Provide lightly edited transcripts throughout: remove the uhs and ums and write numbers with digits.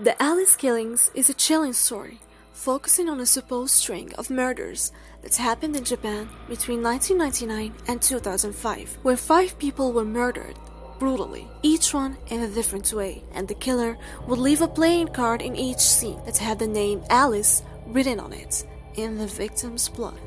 The Alice killings is a chilling story, focusing on a supposed string of murders that happened in Japan between 1999 and 2005, where 5 people were murdered brutally, each one in a different way, and the killer would leave a playing card in each scene that had the name Alice written on it in the victim's blood.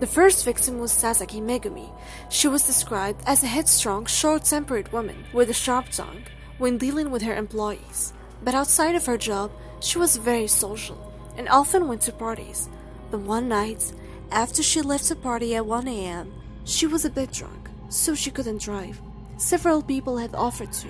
The first victim was Sasaki Megumi. She was described as a headstrong, short-tempered woman with a sharp tongue when dealing with her employees. But outside of her job, she was very social and often went to parties. But one night, after she left a party at 1 a.m., she was a bit drunk, so she couldn't drive. Several people had offered to,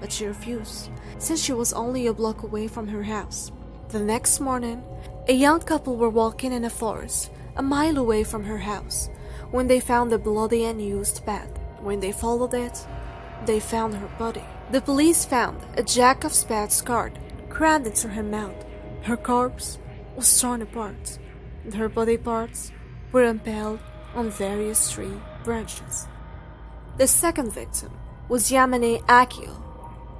but she refused, since she was only a block away from her house. The next morning, a young couple were walking in a forest, a mile away from her house, when they found a bloody and used path. When they followed it, they found her body. The police found a Jack of Spades card crammed into her mouth. Her corpse was torn apart, and her body parts were impaled on various tree branches. The second victim was Yamane Akio.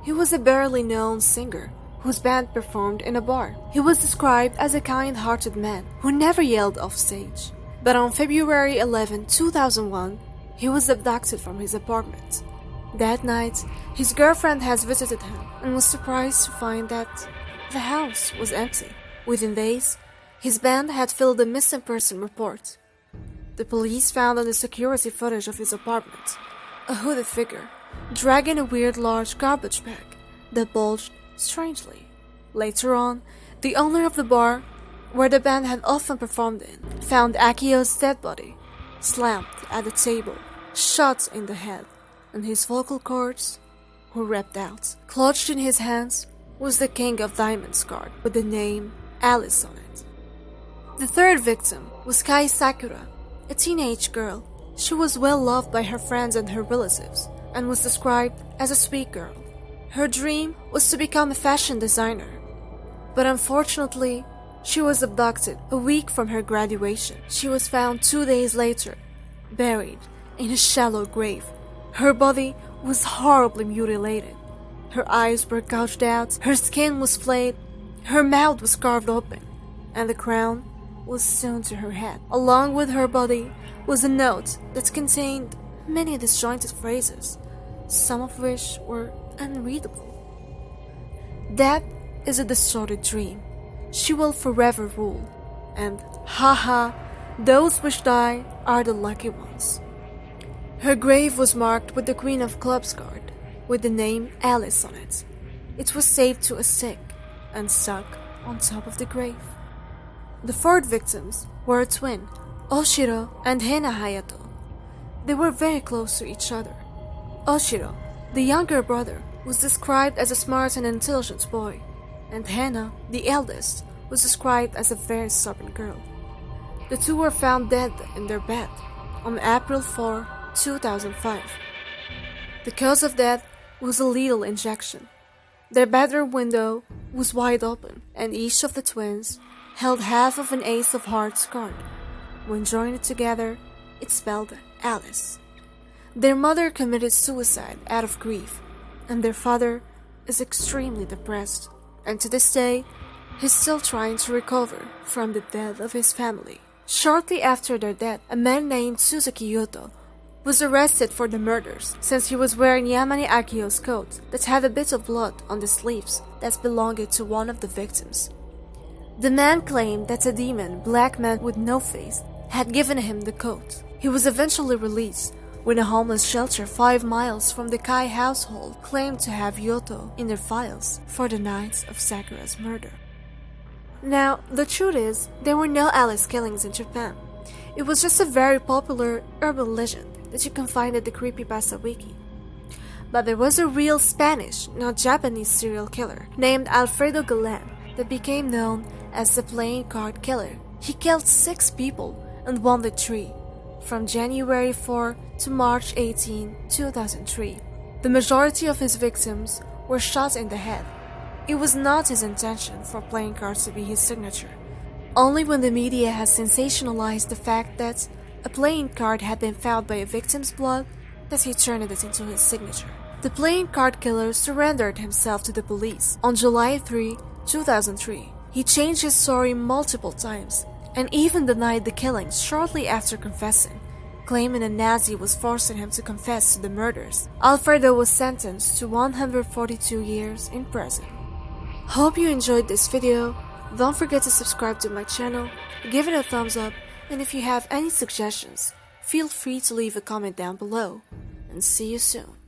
He was a barely known singer whose band performed in a bar. He was described as a kind-hearted man who never yelled off stage. But on February 11, 2001, he was abducted from his apartment. That night, his girlfriend has visited him and was surprised to find that the house was empty. Within days, his band had filled a missing person report. The police found on the security footage of his apartment a hooded figure dragging a weird large garbage bag that bulged strangely. Later on, the owner of the bar, where the band had often performed in, found Akio's dead body, slammed at the table, shot in the head, and his vocal cords were ripped out. Clutched in his hands was the King of Diamonds card with the name Alice on it. The third victim was Kai Sakura, a teenage girl. She was well loved by her friends and her relatives, and was described as a sweet girl. Her dream was to become a fashion designer, but unfortunately, she was abducted a week from her graduation. She was found 2 days later, buried in a shallow grave. Her body was horribly mutilated. Her eyes were gouged out, her skin was flayed, her mouth was carved open, and the crown was sewn to her head. Along with her body was a note that contained many disjointed phrases, some of which were unreadable. That is a distorted dream. She will forever rule, and haha, those which die are the lucky ones. Her grave was marked with the Queen of Clubs card, with the name Alice on it. It was saved to a stick and stuck on top of the grave. The fourth victims were a twin, Oshiro and Hina Hayato. They were very close to each other. Oshiro, the younger brother, was described as a smart and intelligent boy, and Hana, the eldest, was described as a very stubborn girl. The two were found dead in their bed on April 4, 2005. The cause of death was a lethal injection. Their bedroom window was wide open, and each of the twins held half of an ace of hearts card. When joined together, it spelled Alice. Their mother committed suicide out of grief, and their father is extremely depressed, and to this day, he's still trying to recover from the death of his family. Shortly after their death, a man named Suzuki Yuto was arrested for the murders, since he was wearing Yamane Akio's coat that had a bit of blood on the sleeves that belonged to one of the victims. The man claimed that a demon, black man with no face, had given him the coat. He was eventually released when a homeless shelter 5 miles from the Kai household claimed to have Yoto in their files for the night of Sakura's murder. Now, the truth is, there were no Alice killings in Japan. It was just a very popular urban legend that you can find at the CreepyPasta wiki. But there was a real Spanish, not Japanese serial killer named Alfredo Galan that became known as the Playing Card Killer. He killed 6 people and wounded 3 from January 4 to March 18, 2003. The majority of his victims were shot in the head. It was not his intention for playing cards to be his signature. Only when the media has sensationalized the fact that a playing card had been found by a victim's blood that he turned it into his signature. The playing card killer surrendered himself to the police on July 3, 2003. He changed his story multiple times and even denied the killings shortly after confessing, claiming a Nazi was forcing him to confess to the murders. Alfredo was sentenced to 142 years in prison. Hope you enjoyed this video. Don't forget to subscribe to my channel, give it a thumbs up, and if you have any suggestions, feel free to leave a comment down below. And see you soon.